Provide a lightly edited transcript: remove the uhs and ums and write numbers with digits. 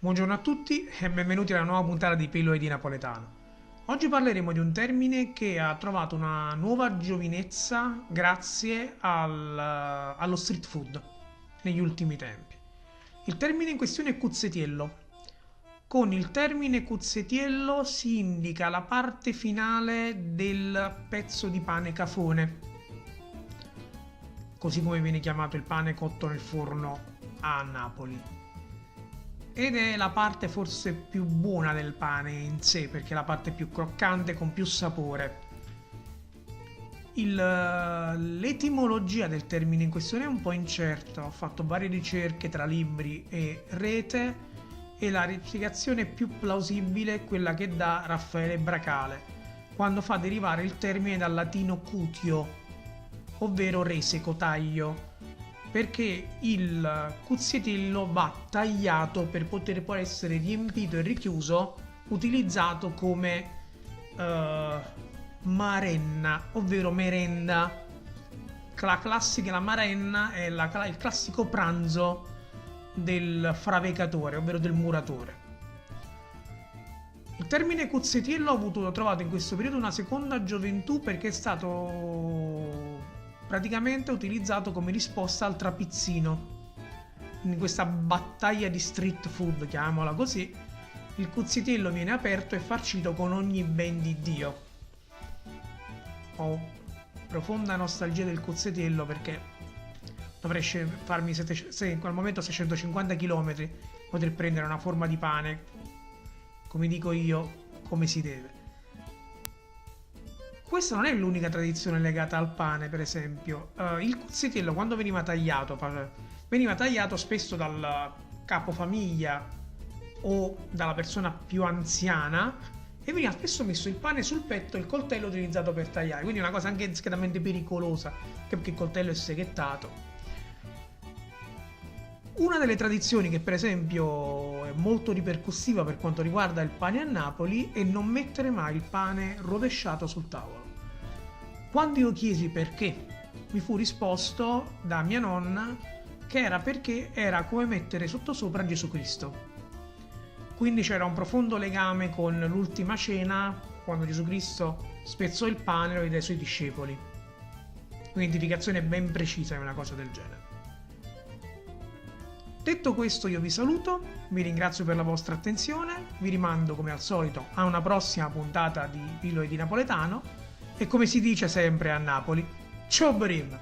Buongiorno a tutti e benvenuti alla nuova puntata di Pillole di Napoletano. Oggi parleremo di un termine che ha trovato una nuova giovinezza grazie allo street food negli ultimi tempi. Il termine in questione è cuzzetiello. Con il termine cuzzetiello si indica la parte finale del pezzo di pane cafone, così come viene chiamato il pane cotto nel forno a Napoli. Ed è la parte forse più buona del pane in sé, perché è la parte più croccante, con più sapore. L'etimologia del termine in questione è un po' incerta, ho fatto varie ricerche tra libri e rete e la spiegazione più plausibile è quella che dà Raffaele Bracale, quando fa derivare il termine dal latino cutio, ovvero reseco, taglio, perché il cuzzietillo va tagliato per poter poi essere riempito e richiuso, utilizzato come marenna, ovvero merenda. La marenna è il classico pranzo del fravecatore, ovvero del muratore. Il termine cuzzietillo ha trovato in questo periodo una seconda gioventù perché è stato praticamente utilizzato come risposta al trapizzino. In questa battaglia di street food, chiamiamola così, il cuzzietello viene aperto e farcito con ogni ben di Dio. Ho profonda nostalgia del cuzzietello perché dovrei farmi in quel momento 650 km poter prendere una forma di pane, come dico io, come si deve. Questa non è l'unica tradizione legata al pane, per esempio. Il cuzzietello, quando veniva tagliato spesso dal capofamiglia o dalla persona più anziana e veniva spesso messo il pane sul petto e il coltello utilizzato per tagliare. Quindi è una cosa anche discretamente pericolosa, perché il coltello è seghettato. Una delle tradizioni che per esempio è molto ripercussiva per quanto riguarda il pane a Napoli è non mettere mai il pane rovesciato sul tavolo. Quando io chiesi perché, mi fu risposto da mia nonna che era perché era come mettere sottosopra Gesù Cristo. Quindi c'era un profondo legame con l'ultima cena, quando Gesù Cristo spezzò il pane e lo diede ai suoi discepoli. Un'identificazione ben precisa di una cosa del genere. Detto questo io vi saluto, vi ringrazio per la vostra attenzione, vi rimando come al solito a una prossima puntata di Pillole di Napoletano e come si dice sempre a Napoli, ciao Brim!